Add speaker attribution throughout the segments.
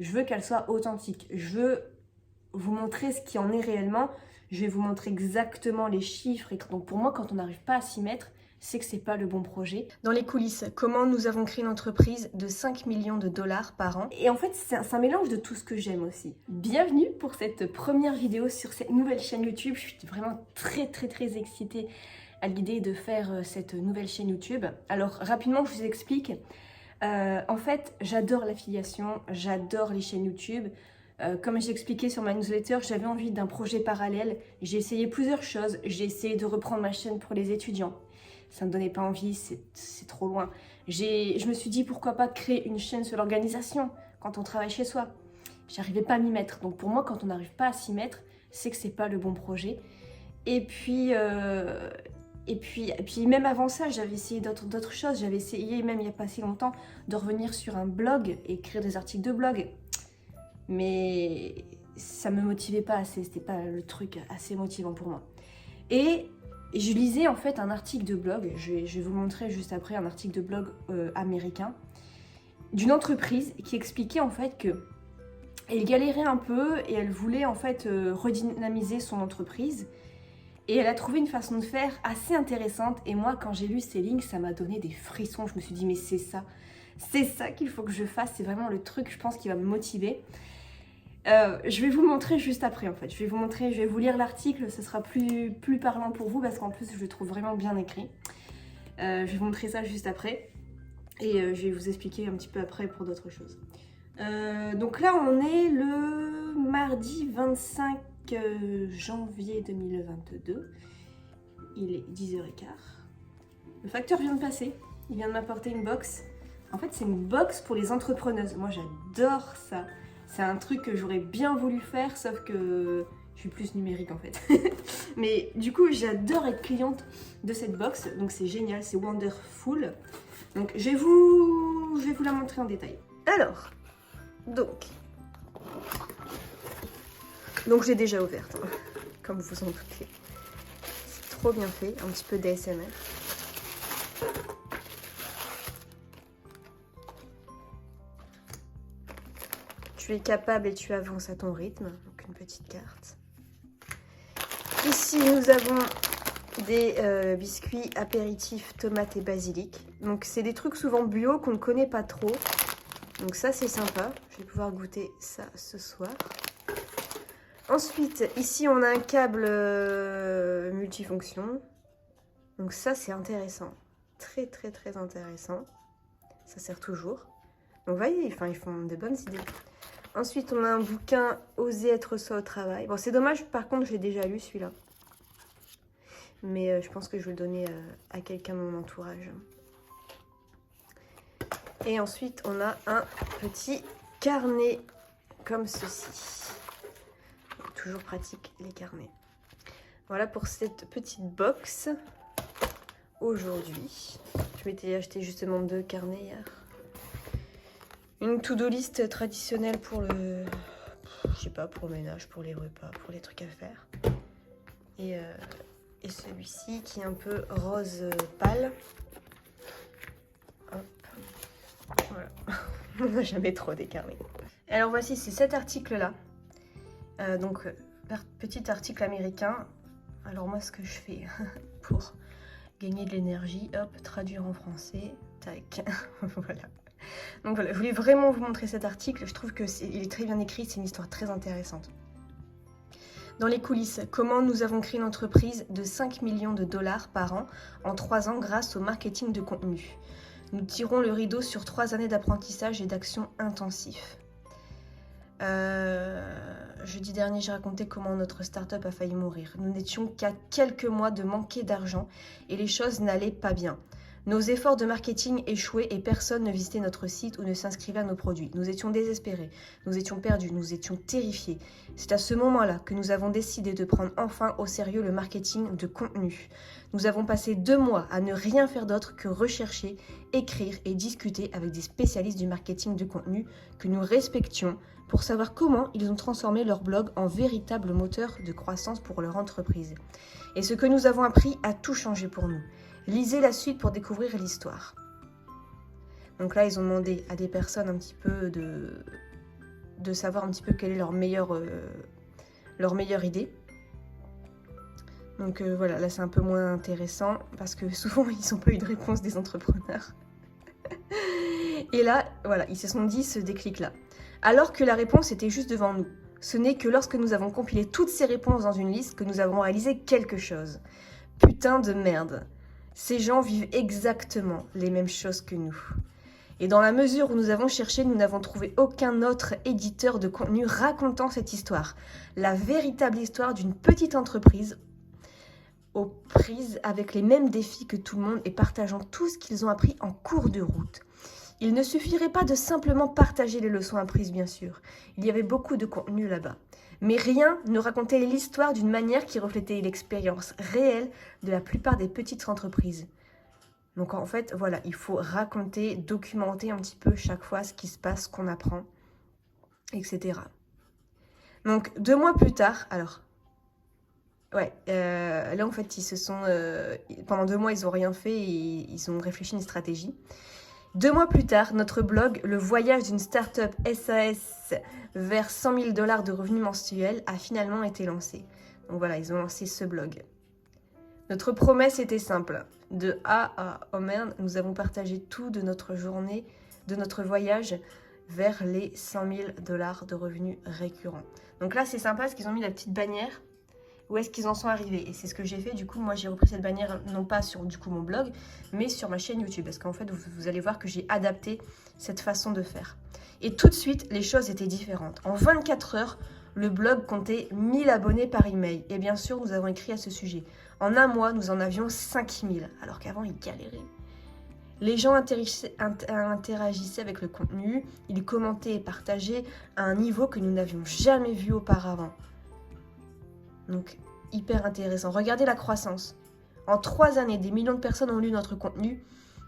Speaker 1: Je veux qu'elle soit authentique. Je veux vous montrer ce qui en est réellement. Je vais vous montrer exactement les chiffres. Et donc pour moi, quand on n'arrive pas à s'y mettre, c'est que c'est pas le bon projet. Dans les coulisses, comment nous avons créé une entreprise de 5 millions de dollars par an. Et en fait, c'est un mélange de tout ce que j'aime aussi. Bienvenue pour cette première vidéo sur cette nouvelle chaîne YouTube. Je suis vraiment très excitée à l'idée de faire cette nouvelle chaîne YouTube. Alors rapidement, je vous explique. En fait, j'adore l'affiliation, j'adore les chaînes YouTube. Comme j'ai expliqué sur ma newsletter, j'avais envie d'un projet parallèle. J'ai essayé plusieurs choses. J'ai essayé de reprendre ma chaîne pour les étudiants. Ça ne me donnait pas envie, c'est trop loin. Je me suis dit pourquoi pas créer une chaîne sur l'organisation quand on travaille chez soi. J'arrivais pas à m'y mettre. Donc pour moi, quand on n'arrive pas à s'y mettre, c'est que c'est pas le bon projet. Et puis même avant ça, j'avais essayé d'autres choses. J'avais essayé, même il n'y a pas si longtemps, de revenir sur un blog et écrire des articles de blog. Mais ça me motivait pas assez, c'était pas le truc assez motivant pour moi. Et je lisais en fait un article de blog, je vais vous montrer juste après un article de blog américain, d'une entreprise qui expliquait en fait que elle galérait un peu et elle voulait en fait redynamiser son entreprise. Et elle a trouvé une façon de faire assez intéressante. Et moi, quand j'ai lu ces lignes, ça m'a donné des frissons. Je me suis dit, mais c'est ça qu'il faut que je fasse. C'est vraiment le truc, je pense, qui va me motiver. Je vais vous montrer juste après, en fait. Je vais vous lire l'article. Ce sera plus parlant pour vous parce qu'en plus, je le trouve vraiment bien écrit. Je vais vous montrer ça juste après. Et je vais vous expliquer un petit peu après pour d'autres choses. Donc là, on est le mardi 25 janvier 2022. Il est 10h15. Le facteur vient de passer. Il vient de m'apporter une box. En fait, c'est une box pour les entrepreneuses. Moi, j'adore ça. C'est un truc que j'aurais bien voulu faire, sauf que je suis plus numérique en fait. Mais du coup, j'adore être cliente de cette box. Donc c'est génial, c'est wonderful. Donc je vais vous la montrer en détail. Alors, donc j'ai déjà ouverte, hein, comme vous en doutez. C'est trop bien fait, un petit peu d'ASMR. Tu es capable et tu avances à ton rythme, donc une petite carte. Ici, nous avons des biscuits apéritifs tomates et basilic. Donc c'est des trucs souvent bio qu'on ne connaît pas trop. Donc ça c'est sympa, je vais pouvoir goûter ça ce soir. Ensuite, ici on a un câble multifonction. Donc ça c'est intéressant, très intéressant. Ça sert toujours. Donc vous voyez, enfin, ils font de bonnes idées. Ensuite on a un bouquin Oser être soi au travail. Bon c'est dommage, par contre j'ai déjà lu celui-là. Mais je pense que je vais le donner à quelqu'un de mon entourage. Et ensuite, on a un petit carnet comme ceci. Toujours pratique, les carnets. Voilà pour cette petite box. Aujourd'hui, je m'étais acheté justement 2 carnets hier. Une to-do list traditionnelle pour le... Je sais pas, pour le ménage, pour les repas, pour les trucs à faire. Et celui-ci qui est un peu rose pâle. Hop. Voilà. On n'a jamais trop des carnets. Alors voici, c'est cet article-là. Donc, petit article américain. Alors moi, ce que je fais pour gagner de l'énergie, hop, traduire en français. Tac. Voilà. Donc voilà, je voulais vraiment vous montrer cet article. Je trouve qu'il est très bien écrit, c'est une histoire très intéressante. Dans les coulisses, comment nous avons créé une entreprise de 5 millions de dollars par an en 3 ans grâce au marketing de contenu. Nous tirons le rideau sur 3 années d'apprentissage et d'action intensif. Jeudi dernier, j'ai raconté comment notre start-up a failli mourir. Nous n'étions qu'à quelques mois de manquer d'argent et les choses n'allaient pas bien. Nos efforts de marketing échouaient et personne ne visitait notre site ou ne s'inscrivait à nos produits. Nous étions désespérés, nous étions perdus, nous étions terrifiés. C'est à ce moment-là que nous avons décidé de prendre enfin au sérieux le marketing de contenu. Nous avons passé 2 mois à ne rien faire d'autre que rechercher, écrire et discuter avec des spécialistes du marketing de contenu que nous respections pour savoir comment ils ont transformé leur blog en véritable moteur de croissance pour leur entreprise. Et ce que nous avons appris a tout changé pour nous. Lisez la suite pour découvrir l'histoire. Donc là, ils ont demandé à des personnes un petit peu de savoir un petit peu quelle est leur meilleure idée. Donc voilà, là c'est un peu moins intéressant parce que souvent ils n'ont pas eu de réponse des entrepreneurs. Et là, voilà, ils se sont dit ce déclic-là. Alors que la réponse était juste devant nous. Ce n'est que lorsque nous avons compilé toutes ces réponses dans une liste que nous avons réalisé quelque chose. Putain de merde. Ces gens vivent exactement les mêmes choses que nous. Et dans la mesure où nous avons cherché, nous n'avons trouvé aucun autre éditeur de contenu racontant cette histoire. La véritable histoire d'une petite entreprise aux prises avec les mêmes défis que tout le monde et partageant tout ce qu'ils ont appris en cours de route. Il ne suffirait pas de simplement partager les leçons apprises, bien sûr. Il y avait beaucoup de contenu là-bas. Mais rien ne racontait l'histoire d'une manière qui reflétait l'expérience réelle de la plupart des petites entreprises. Donc en fait, voilà, il faut raconter, documenter un petit peu chaque fois ce qui se passe, ce qu'on apprend, etc. Donc 2 mois plus tard, alors... Ouais, là en fait ils se sont... pendant 2 mois ils n'ont rien fait et ils ont réfléchi une stratégie. 2 mois plus tard, notre blog, le voyage d'une start-up SAS vers 100 000 $ de revenus mensuels, a finalement été lancé. Donc voilà, ils ont lancé ce blog. Notre promesse était simple. De A à oh merde, nous avons partagé tout de notre journée, de notre voyage vers les 100 000 $ de revenus récurrents. Donc là c'est sympa parce qu'ils ont mis la petite bannière. Où est-ce qu'ils en sont arrivés? Et c'est ce que j'ai fait. Du coup, moi, j'ai repris cette bannière, non pas sur du coup mon blog, mais sur ma chaîne YouTube. Parce qu'en fait, vous allez voir que j'ai adapté cette façon de faire. Et tout de suite, les choses étaient différentes. En 24 heures, le blog comptait 1000 abonnés par email. Et bien sûr, nous avons écrit à ce sujet. En 1 mois, nous en avions 5000, alors qu'avant, ils galéraient. Les gens interagissaient avec le contenu, ils commentaient et partageaient à un niveau que nous n'avions jamais vu auparavant. Donc, hyper intéressant. Regardez la croissance. En 3 années, des millions de personnes ont lu notre contenu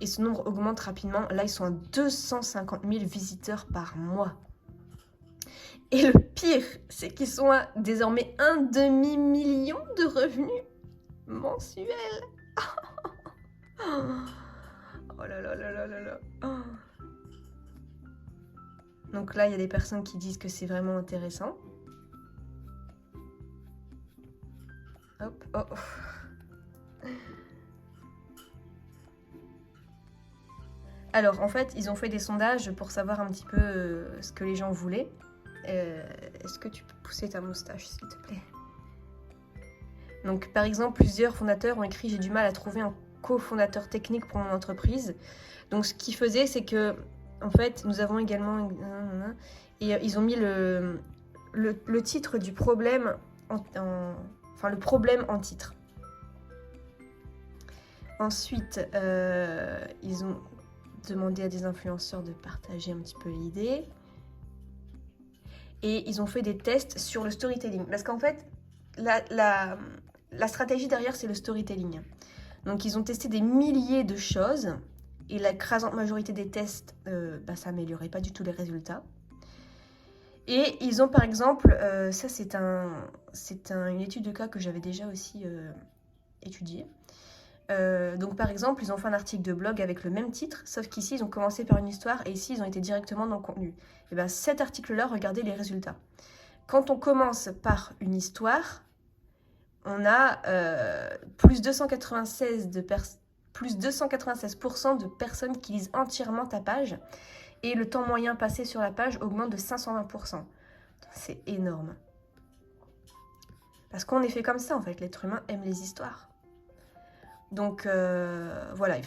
Speaker 1: et ce nombre augmente rapidement. Là, ils sont à 250 000 visiteurs par mois. Et le pire, c'est qu'ils sont à désormais 1 demi-million de revenus mensuels. Oh là là là là là là. Donc là, il y a des personnes qui disent que c'est vraiment intéressant. Hop, oh. Alors, en fait, ils ont fait des sondages pour savoir un petit peu ce que les gens voulaient. Est-ce que tu peux pousser ta moustache, s'il te plaît? Donc, par exemple, plusieurs fondateurs ont écrit « J'ai du mal à trouver un cofondateur technique pour mon entreprise ». Donc, ce qu'ils faisaient, c'est que, en fait, nous avons également... Et ils ont mis le titre du problème Enfin, le problème en titre. Ensuite, ils ont demandé à des influenceurs de partager un petit peu l'idée. Et ils ont fait des tests sur le storytelling. Parce qu'en fait, la stratégie derrière, c'est le storytelling. Donc, ils ont testé des milliers de choses. Et l'écrasante majorité des tests, ça n'améliorait pas du tout les résultats. Et ils ont par exemple, ça c'est une étude de cas que j'avais déjà aussi étudiée. Donc par exemple, ils ont fait un article de blog avec le même titre, sauf qu'ici ils ont commencé par une histoire et ici ils ont été directement dans le contenu. Et bien cet article-là, regardez les résultats. Quand on commence par une histoire, on a plus 296% de personnes qui lisent entièrement ta page. Et le temps moyen passé sur la page augmente de 520%. C'est énorme. Parce qu'on est fait comme ça, en fait. L'être humain aime les histoires. Donc, voilà,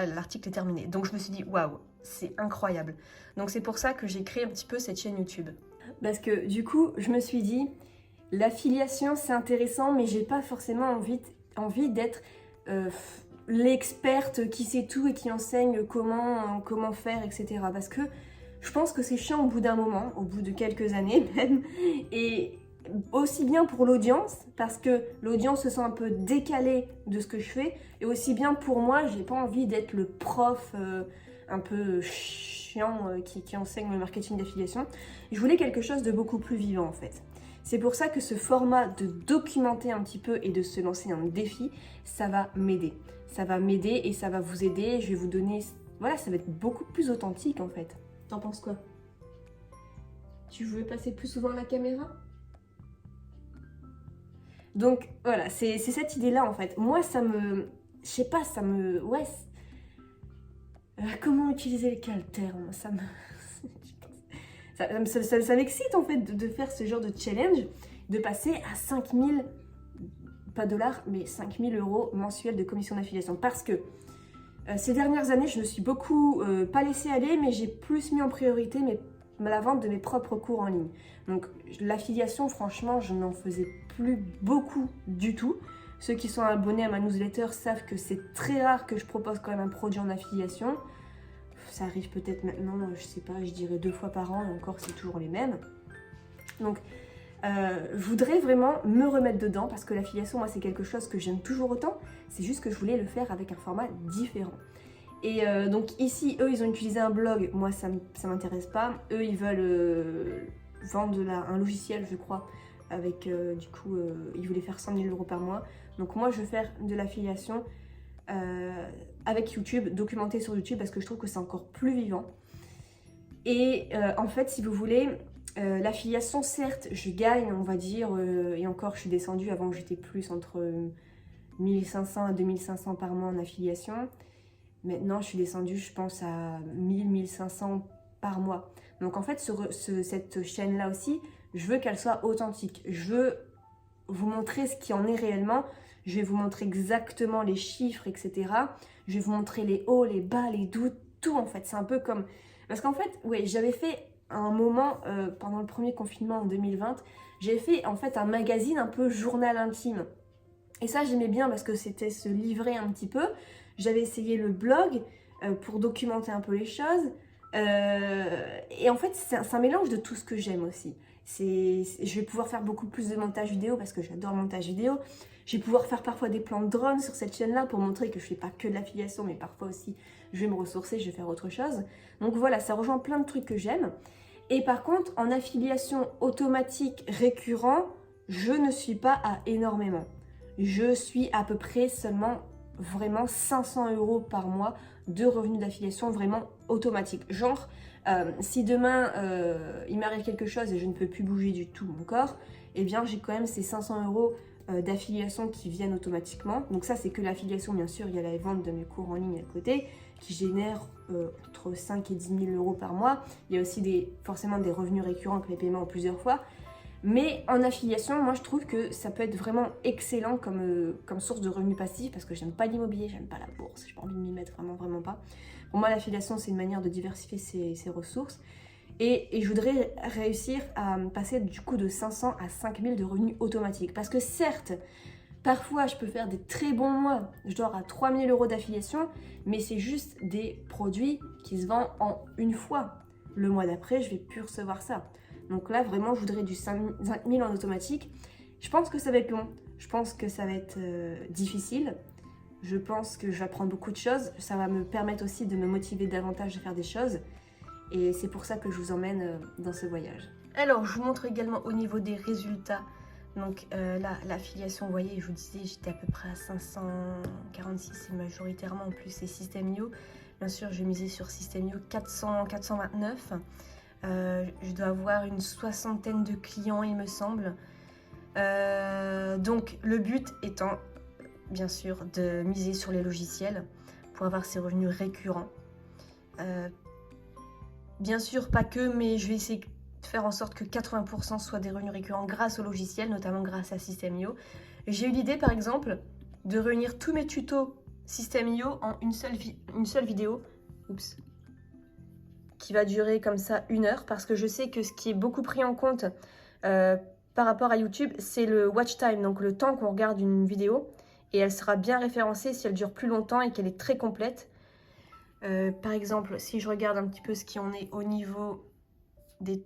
Speaker 1: l'article est terminé. Donc, je me suis dit, waouh, c'est incroyable. Donc, c'est pour ça que j'ai créé un petit peu cette chaîne YouTube. Parce que, du coup, je me suis dit, l'affiliation, c'est intéressant, mais j'ai pas forcément envie d'être... l'experte qui sait tout et qui enseigne comment faire, etc. Parce que je pense que c'est chiant au bout d'un moment, au bout de quelques années même, et aussi bien pour l'audience, parce que l'audience se sent un peu décalée de ce que je fais, et aussi bien pour moi, j'ai pas envie d'être le prof un peu chiant qui enseigne le marketing d'affiliation. Je voulais quelque chose de beaucoup plus vivant en fait. C'est pour ça que ce format de documenter un petit peu et de se lancer un défi, ça va m'aider. Ça va m'aider et ça va vous aider. Je vais vous donner... Voilà, ça va être beaucoup plus authentique en fait. T'en penses quoi? Tu veux passer plus souvent à la caméra? Donc voilà, c'est cette idée-là en fait. Moi, ça me... Je sais pas, ça me... Ouais. Comment utiliser quel terme? Ça me... ça m'excite en fait de faire ce genre de challenge, de passer à 5000, pas dollars, mais 5000 euros mensuels de commission d'affiliation. Parce que ces dernières années, je me suis beaucoup, pas laissé aller, mais j'ai plus mis en priorité la vente de mes propres cours en ligne. Donc l'affiliation, franchement, je n'en faisais plus beaucoup du tout. Ceux qui sont abonnés à ma newsletter savent que c'est très rare que je propose quand même un produit en affiliation. Ça arrive peut-être maintenant, je sais pas, je dirais 2 fois par an, et encore c'est toujours les mêmes. Donc je voudrais vraiment me remettre dedans parce que l'affiliation, moi, c'est quelque chose que j'aime toujours autant. C'est juste que je voulais le faire avec un format différent. Et donc ici, eux, ils ont utilisé un blog. Moi, ça m'intéresse pas. Eux, ils veulent vendre un logiciel, je crois. Avec, du coup, ils voulaient faire 100 000 euros par mois. Donc moi, je vais faire de l'affiliation avec YouTube, documenté sur YouTube, parce que je trouve que c'est encore plus vivant. Et en fait, si vous voulez... l'affiliation, certes, je gagne, on va dire, et encore, je suis descendue, avant j'étais plus entre 1500 à 2500 par mois en affiliation. Maintenant, je suis descendue, je pense, à 1000-1500 par mois. Donc en fait, cette chaîne-là aussi, je veux qu'elle soit authentique. Je veux vous montrer ce qui en est réellement. Je vais vous montrer exactement les chiffres, etc. Je vais vous montrer les hauts, les bas, les doutes, tout en fait. C'est un peu comme... Parce qu'en fait, oui, j'avais fait... un moment, pendant le premier confinement en 2020, j'ai fait en fait un magazine un peu journal intime. Et ça, j'aimais bien parce que c'était se livrer un petit peu. J'avais essayé le blog pour documenter un peu les choses. Et en fait, c'est un mélange de tout ce que j'aime aussi. Je vais pouvoir faire beaucoup plus de montage vidéo parce que j'adore le montage vidéo. Je vais pouvoir faire parfois des plans de drone sur cette chaîne-là pour montrer que je ne fais pas que de l'affiliation, mais parfois aussi, je vais me ressourcer, je vais faire autre chose. Donc voilà, ça rejoint plein de trucs que j'aime. Et par contre, en affiliation automatique récurrent, je ne suis pas à énormément. Je suis à peu près seulement vraiment 500 euros par mois de revenus d'affiliation vraiment automatique. Genre, si demain il m'arrive quelque chose et je ne peux plus bouger du tout mon corps, eh bien j'ai quand même ces 500 euros d'affiliation qui viennent automatiquement. Donc ça, c'est que l'affiliation, bien sûr, il y a la vente de mes cours en ligne à côté qui génère entre 5 et 10 000 euros par mois. Il y a aussi forcément des revenus récurrents avec les paiements en plusieurs fois. Mais en affiliation, moi je trouve que ça peut être vraiment excellent comme source de revenus passifs parce que j'aime pas l'immobilier, j'aime pas la bourse, j'ai pas envie de m'y mettre, vraiment pas. Pour moi, l'affiliation, c'est une manière de diversifier ses ressources. Et je voudrais réussir à passer du coup de 500 à 5000 de revenus automatiques. Parce que certes, parfois je peux faire des très bons mois, je dors à 3000 euros d'affiliation, mais c'est juste des produits qui se vendent en une fois. Le mois d'après, je vais plus recevoir ça. Donc là, vraiment, je voudrais du 5000 en automatique. Je pense que ça va être long, je pense que ça va être difficile. Je pense que je vais apprendre beaucoup de choses. Ça va me permettre aussi de me motiver davantage à faire des choses. Et c'est pour ça que je vous emmène dans ce voyage. Alors, je vous montre également au niveau des résultats. Donc là, l'affiliation, vous voyez, je vous disais, j'étais à peu près à 546 majoritairement. En plus, c'est System.io. Bien sûr, je vais miser sur System.io 429. Je dois avoir une 60aine de clients, il me semble. Donc, le but étant, bien sûr, de miser sur les logiciels pour avoir ces revenus récurrents. Bien sûr, pas que, mais je vais essayer de faire en sorte que 80% soient des revenus récurrents grâce au logiciel, notamment grâce à System.io. J'ai eu l'idée, par exemple, de réunir tous mes tutos System.io en une seule vidéo. Oups. Qui va durer comme ça 1 heure, parce que je sais que ce qui est beaucoup pris en compte par rapport à YouTube, c'est le watch time, donc le temps qu'on regarde une vidéo, et elle sera bien référencée si elle dure plus longtemps et qu'elle est très complète. Par exemple, si je regarde un petit peu ce qui en est au niveau des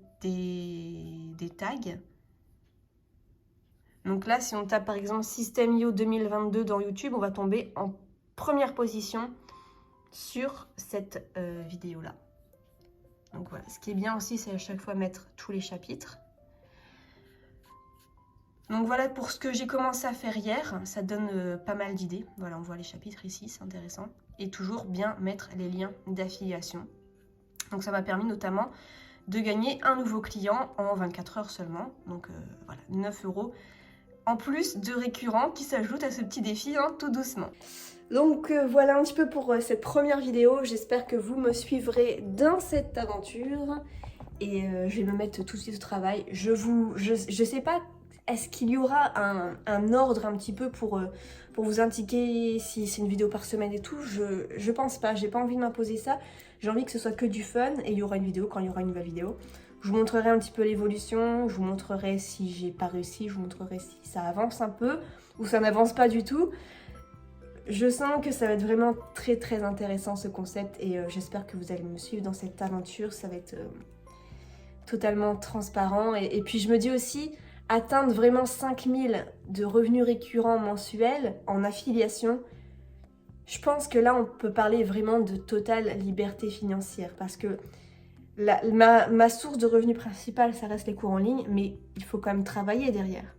Speaker 1: tags. Donc là, si on tape par exemple System.io 2022 dans YouTube, on va tomber en première position sur cette vidéo-là. Donc voilà, ce qui est bien aussi, c'est à chaque fois mettre tous les chapitres. Donc voilà pour ce que j'ai commencé à faire hier, ça donne pas mal d'idées. Voilà, on voit les chapitres ici, c'est intéressant. Et toujours bien mettre les liens d'affiliation. Donc ça m'a permis notamment de gagner un nouveau client en 24 heures seulement. Donc voilà, 9 € en plus de récurrents qui s'ajoutent à ce petit défi, hein, tout doucement. Donc voilà un petit peu pour cette première vidéo. J'espère que vous me suivrez dans cette aventure. Et je vais me mettre tout de suite au travail. Je sais pas, est-ce qu'il y aura un ordre un petit peu pour vous indiquer si c'est une vidéo par semaine et tout? Je pense pas, j'ai pas envie de m'imposer ça. J'ai envie que ce soit que du fun et il y aura une vidéo quand il y aura une nouvelle vidéo. Je vous montrerai un petit peu l'évolution, je vous montrerai si j'ai pas réussi, je vous montrerai si ça avance un peu ou ça n'avance pas du tout. Je sens que ça va être vraiment très très intéressant ce concept et j'espère que vous allez me suivre dans cette aventure. Ça va être totalement transparent et puis je me dis aussi atteindre vraiment 5000 de revenus récurrents mensuels en affiliation. Je pense que là on peut parler vraiment de totale liberté financière parce que ma source de revenus principale ça reste les cours en ligne, mais il faut quand même travailler derrière.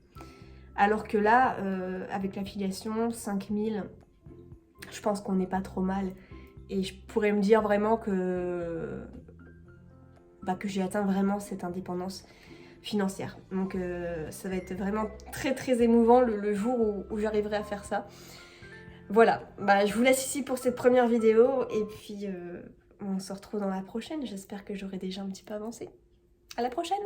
Speaker 1: Alors que là avec l'affiliation 5000, je pense qu'on n'est pas trop mal et je pourrais me dire vraiment que j'ai atteint vraiment cette indépendance financière. Donc ça va être vraiment très très émouvant le jour où j'arriverai à faire ça. Voilà, je vous laisse ici pour cette première vidéo et puis on se retrouve dans la prochaine. J'espère que j'aurai déjà un petit peu avancé. À la prochaine!